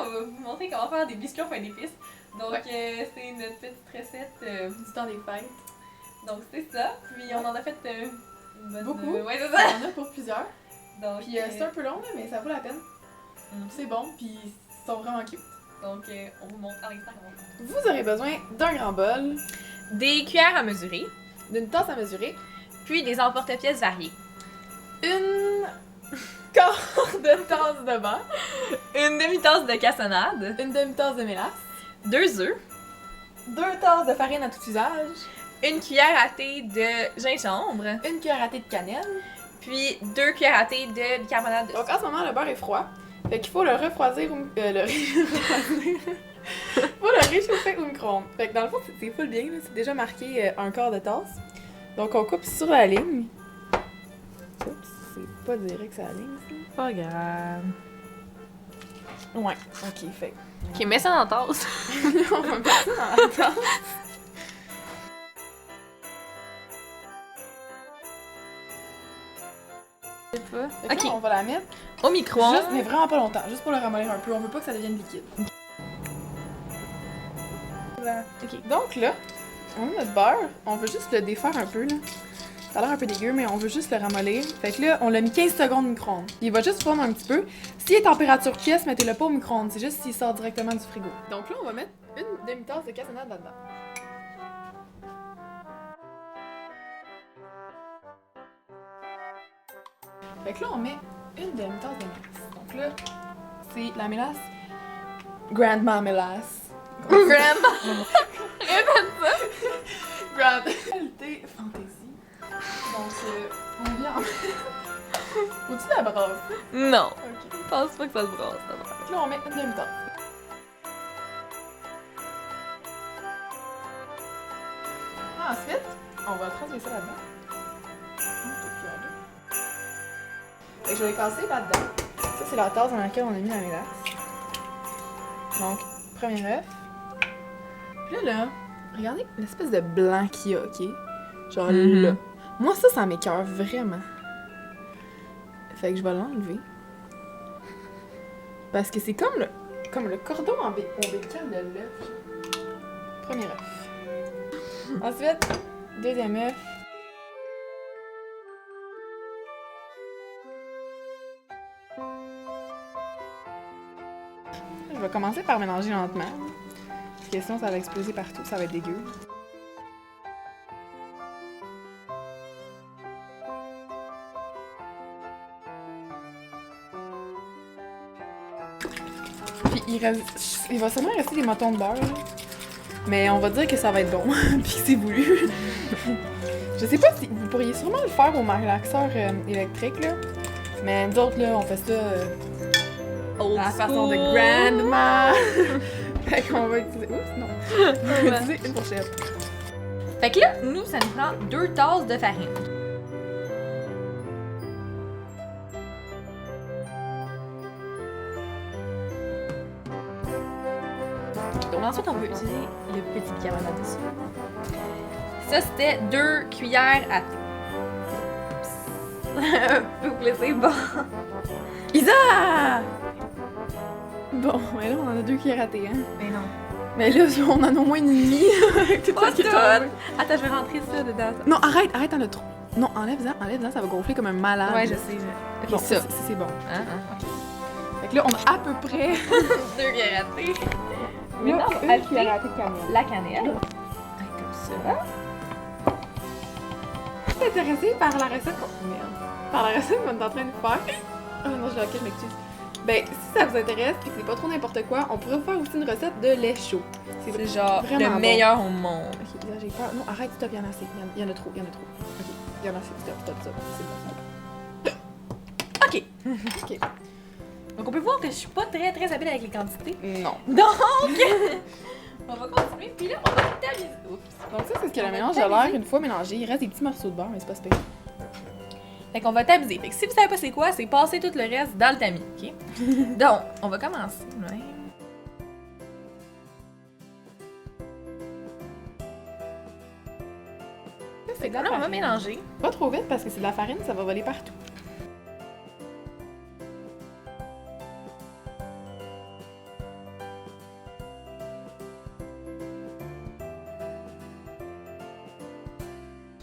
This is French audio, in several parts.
on va vous montrer comment faire des biscuits au pain d'épices. Donc, c'est notre petite recette Du temps des fêtes. Donc, c'est ça. Puis, on en a fait une bonne... Beaucoup. ouais, c'est On ça. en a pour plusieurs. Donc, Puis c'est un peu long, là, mais ça vaut la peine. C'est bon, puis ils sont vraiment cute. Donc, on vous montre à l'instant comment on fait. Vous aurez besoin d'un grand bol, Des cuillères à mesurer, d'une tasse à mesurer, puis des emporte-pièces variés. une quart de tasse de beurre, Une demi-tasse de cassonade, une demi-tasse de mélasse, 2 œufs, 2 tasses de farine à tout usage, une cuillère à thé de gingembre, une cuillère à thé de cannelle. puis 2 cuillères à thé de bicarbonate de Donc en ce moment, le beurre est froid. Fait qu'il faut le refroidir ou faut le réchauffer au micro-ondes. Fait que dans le fond, c'est full bien, là. C'est déjà marqué un quart de tasse. Donc on coupe sur la ligne. Oups, c'est pas direct ça la ligne, ça. Pas grave. Ouais, ok, fait. Ok, mets ça dans la tasse. On va mettre ça dans la tasse. Je sais pas. Fait que là, on va la mettre Au micro-ondes. juste, mais vraiment pas longtemps, juste pour le ramollir un peu. On veut pas que ça devienne liquide. Voilà. Ok, donc là, on a notre beurre. On veut juste le défaire un peu, là. Ça a l'air un peu dégueu, mais on veut juste le ramollir. Fait que là, on l'a mis 15 secondes au micro-ondes. Il va juste fondre un petit peu. S'il est température pièce, mettez-le pas au micro-ondes. C'est juste s'il sort directement du frigo. Donc là, on va mettre une demi-tasse de cassonade là-dedans. Fait que là, on met une demi-tasse de mélasse. Donc là, c'est la mélasse Grandma mélasse. Grandma. Grand qualité fantaisie. Donc, on vient en... Faut-tu la brasser? Non. Ok. Je pense pas que ça se brasse, ça va. Fait que là, on met une demi-tasse. Ensuite, on va transférer ça là-dedans. Fait que je vais les casser là-dedans. Ça, c'est la tasse dans laquelle on a mis la mélasse. Donc, premier œuf. Puis là, regardez l'espèce de blanc qu'il y a, ok? Genre là. Moi, ça m'écoeure vraiment. Fait que je vais l'enlever. Parce que c'est comme le cordon ombilical de l'œuf. Premier œuf. Ensuite, deuxième œuf. Je vais commencer par mélanger lentement. Parce que sinon, ça va exploser partout. Ça va être dégueu. Puis il va sûrement rester des motons de beurre. Là. Mais on va dire que ça va être bon. Puis que c'est voulu. Je sais pas si vous pourriez sûrement le faire au malaxeur électrique. Là. Mais nous autres, là, on fait ça Old à la façon de school. grandma. Fait qu'on va utiliser... Oups, non. On va utiliser une fourchette. Fait que là, nous, ça nous prend 2 tasses de farine. Donc ensuite, on peut utiliser le petit bicarbonate de soude. Ça, c'était 2 cuillères à thé. Un peu blessé, bon. Isa! Bon, mais là, on en a 2 cuillères à thé, hein. Mais non. Mais là, on en a au moins une demi. Avec tout Pas ce qui est toutes. tombé. Attends, je vais rentrer ça dedans. Non, arrête, t'en as trop. Non, enlève-en, ça va gonfler comme un malade. Ouais, je sais. Ok, Bon, ça. c'est bon. Hein, hein. Fait que là, on a à peu près... 2 cuillères à thé. Maintenant, on va une ajouter cuillère à thé de cannelle. la cannelle. Comme ça. Je suis intéressée par la recette qu'on... Merde. Par la recette qu'on est en train de faire. Oh non, je m'excuse. Ben, si ça vous intéresse et que c'est pas trop n'importe quoi, on pourrait vous faire aussi une recette de lait chaud. C'est genre vraiment le bon. meilleur au monde. Ok, là j'ai peur. Non, arrête, stop, il y en a assez. Il y en a trop. Ok, il y en a assez. Stop. C'est bon. Ok. Donc on peut voir que je suis pas très habile avec les quantités. Non. Donc, on va continuer. Puis là, on va tamiser. Oups. Donc ça, c'est ce que On le va mélange a tamiser. l'air une fois mélangé. Il reste des petits morceaux de beurre, mais c'est pas super. Fait qu'on va tamiser. Fait que si vous savez pas c'est quoi, c'est passer tout le reste dans le tamis, ok? Donc, on va commencer. Ouais. C'est de Là, la on va farine. mélanger. Pas trop vite parce que c'est de la farine, ça va voler partout.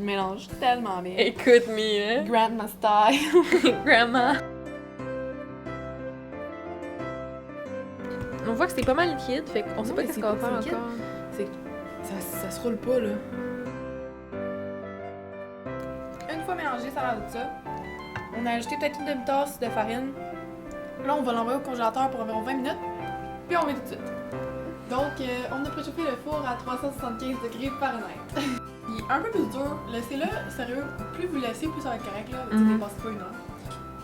mélange tellement bien. Écoute, me, Grandma style. Grandma. On voit que c'est pas mal liquide, fait qu'on sait Non, pas mais qu'est-ce c'est qu'on va pas faire liquide. encore. Ça se roule pas, là. Une fois mélangé, ça a l'air de ça. On a ajouté peut-être une demi-tasse de farine. Là, on va l'envoyer au congélateur pour environ 20 minutes. Puis on met tout de suite. Donc, on a préchauffé le four à 375 degrés Fahrenheit. Il est un peu plus dur. Laissez-le, sérieux, plus vous laissez, plus ça va être correct, là. Ça dépasse pas une heure.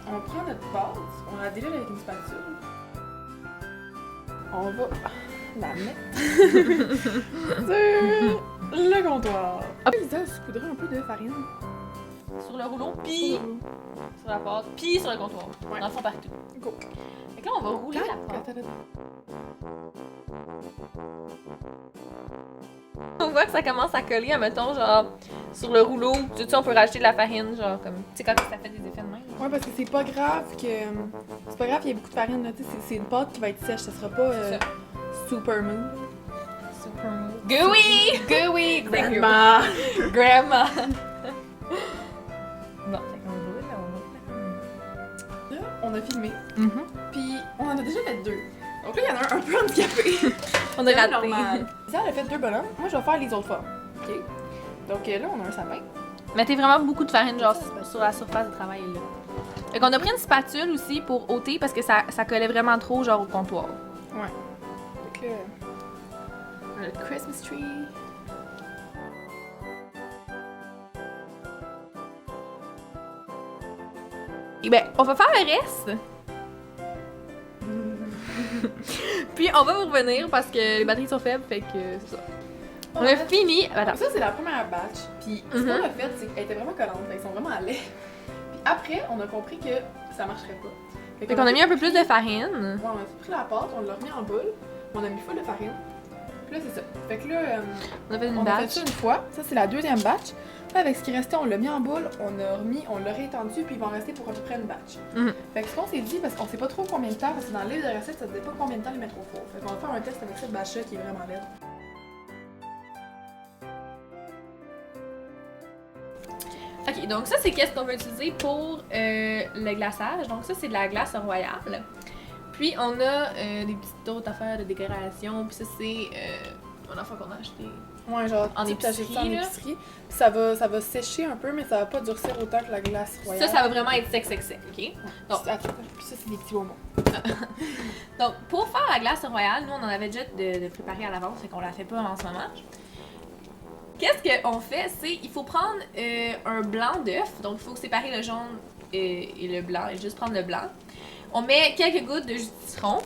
On prend notre pâte, on la délève avec une spatule. On va la mettre sur le comptoir. Après, ça, saupoudrer un peu de farine. Sur le rouleau, pis sur la pâte, pis sur le comptoir. Ouais. Dans le fond, partout. Go. Fait que là, on va rouler la pâte. On voit que ça commence à coller, mettons, genre, sur le rouleau. Tu sais, on peut rajouter de la farine, genre, comme, tu sais, quand ça fait des effets de même. Ouais, parce que c'est pas grave que. C'est pas grave qu'il y ait beaucoup de farine, là. Tu sais, c'est une pâte qui va être sèche, ça sera pas C'est ça. super mou. Super mou. Gooey! Gooey! Thank you. Grandma! Grandma! Bon, fait qu'on va rouler, là, Là, on a filmé, on va. puis on en a déjà fait 2. Donc là, il y en a un peu handicapé. On a C'est raté. normal. Si elle a fait 2 bonhommes, moi je vais faire les autres formes. OK? Donc là, on a un sapin. Mettez vraiment beaucoup de farine, genre, sur la surface de travail, là. Fait qu'on a pris une spatule aussi pour ôter parce que ça collait vraiment trop, genre, au comptoir. Ouais. Donc là, on a le Christmas tree. Et ben, on va faire le reste. Puis on va vous revenir parce que les batteries sont faibles, fait que c'est ça. On a fini. Attends. Ça, c'est la première batch. Puis ce qu'on a fait, c'est qu'elle était vraiment collante. Ils sont vraiment à lait. Puis après, on a compris que ça marcherait pas. Fait qu'on a mis un peu plus de farine. Ouais, on a pris la pâte, on l'a remis en boule. On a mis full de farine. Puis là, c'est ça. Fait que là, On a fait une on a fait batch. ça une fois. Ça, c'est la deuxième batch. Là, avec ce qui restait, on l'a mis en boule, on l'a réétendu, puis il va en rester pour à peu près une batch. Fait que ce qu'on s'est dit, parce qu'on sait pas trop combien de temps, parce que dans le livre de recettes, ça disait pas combien de temps les mettre au four. Fait qu'on va faire un test avec cette batch-là qui est vraiment laide. Ok, donc ça, c'est qu'est-ce qu'on va utiliser pour le glaçage. Donc ça, c'est de la glace royale. Puis on a des petites autres affaires de décoration. Puis ça, c'est un affaire qu'on a acheté. Ouais, genre, En tu sais, t'achètes épicerie, ça en là. épicerie. Puis ça va sécher un peu, mais ça va pas durcir autant que la glace royale. Ça va vraiment être sec, ok? Donc, Attends, puis ça, c'est des petits bonbons. Donc, pour faire la glace royale, nous, on en avait déjà de préparer à l'avance, fait qu'on la fait pas en ce moment. Qu'est-ce qu'on fait? C'est, il faut prendre un blanc d'œuf, donc il faut séparer le jaune et le blanc, et juste prendre le blanc. On met quelques gouttes de jus de citron,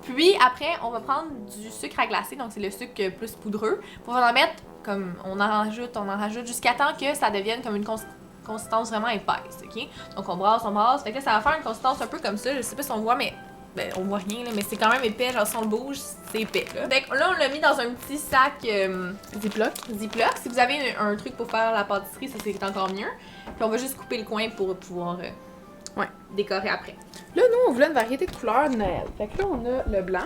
puis après, on va prendre du sucre à glacer, donc c'est le sucre plus poudreux, pour en mettre, comme on en rajoute jusqu'à temps que ça devienne comme une consistance vraiment épaisse, ok? Donc on brasse, fait que là, ça va faire une consistance un peu comme ça, je sais pas si on voit, mais ben, on voit rien, là, mais c'est quand même épais, genre si on le bouge, c'est épais. Là. Fait que là, on l'a mis dans un petit sac Ziploc. Si vous avez un truc pour faire la pâtisserie, ça c'est encore mieux. Puis on va juste couper le coin pour pouvoir décorer après. Là, nous, on voulait une variété de couleurs de Noël. Fait que là, on a le blanc.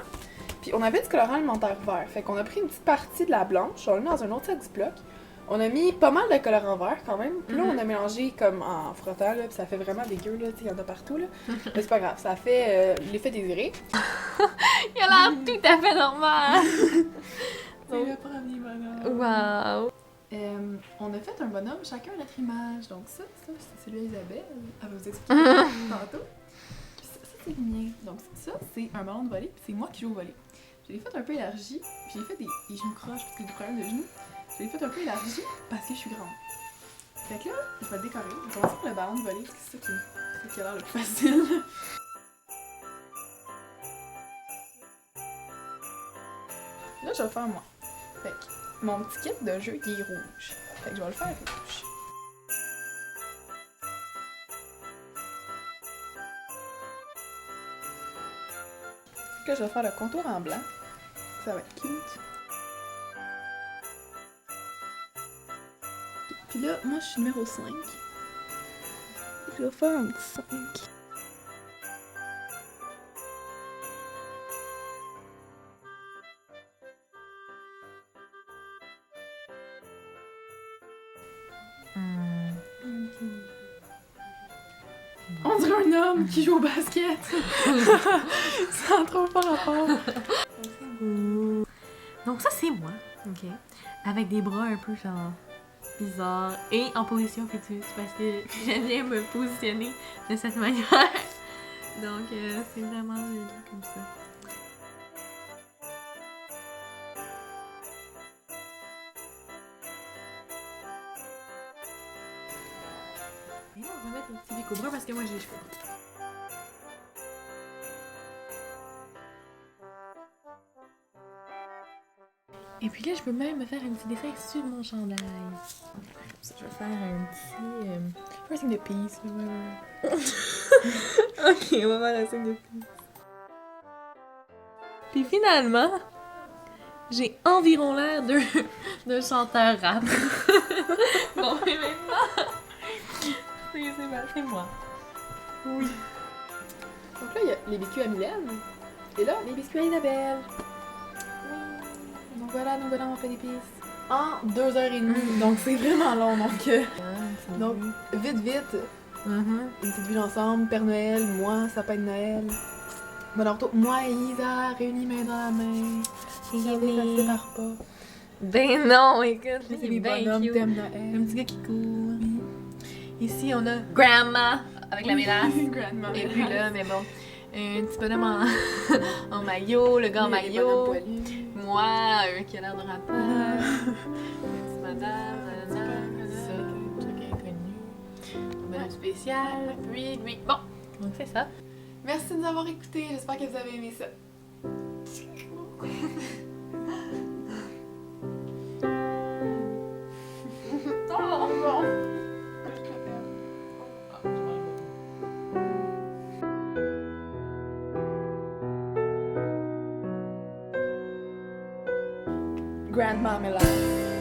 Puis on avait du colorant alimentaire vert. Fait qu'on a pris une petite partie de la blanche, on l'a mis dans un autre sac Ziploc. On a mis pas mal de colorant vert quand même. Puis là, on a mélangé comme en frottant, là, puis ça fait vraiment dégueu, là. Il y en a partout, là. Mais c'est pas grave, ça fait l'effet désiré. Il a l'air tout à fait normal! C'est le premier bonhomme. Wow! On a fait un bonhomme, chacun à notre image. Donc ça c'est celui d'Isabelle. Elle va vous expliquer tantôt. Puis ça c'est le mien. Donc ça, c'est un ballon de volley, puis c'est moi qui joue au volley. Je l'ai fait un peu élargi, puis j'ai fait des genoux croches parce que j'ai des problèmes de genoux. Je l'ai fait un peu élargi parce que je suis grande. Fait que là, je vais le décorer. Je vais commencer par le ballon de volley, parce que c'est ça qui a l'air le plus facile. Là, je vais le faire moi. Fait que mon petit kit de jeu, il est rouge. Fait que je vais le faire rouge. Fait que là, je vais faire le contour en blanc. Ça va être cute. Puis là, moi, je suis numéro 5. Je vais faire un petit 5. On dirait un homme qui joue au basket. Ça a trop pas rapport. Donc ça, c'est moi, ok? Avec des bras un peu genre bizarres et en position fœtus parce que j'aime bien me positionner de cette manière. Donc c'est vraiment comme ça. Et là, on va mettre un petit bico brun parce que moi j'ai les cheveux bruns. Et puis là, je peux même me faire un petit dessin sur mon chandail. Je vais faire un petit... un signe de peace. Ok, on va faire un signe de peace. Puis finalement, j'ai environ l'air d'un chanteur rap. Bon, mais maintenant, c'est moi. Oui. Donc là, il y a les biscuits à Mylène. Et là, les biscuits à Isabelle. Donc voilà, on fait l'épice. En 2h30. Donc c'est vraiment long. Donc vite. Une petite ville ensemble, Père Noël, moi, sapin de Noël. Bon, alors, moi et Isa, réunis main dans la main. Regardez, ça se sépare pas. Ben non, écoute, C'est les bonhommes, cute. thème Noël. Un petit gars qui court. Oui. Ici, on a Grandma avec la mélasse. Grandma. Et puis là, mais bon, un petit bonhomme en maillot, le gars en maillot. Moi, qui a l'air de rappeur. Une petite madame, ça, truc inconnu. Un bonhomme spécial, puis lui. Bon, donc c'est ça. Merci de nous avoir écoutés, j'espère que vous avez aimé ça. Oh bon! Grandma Mélasse.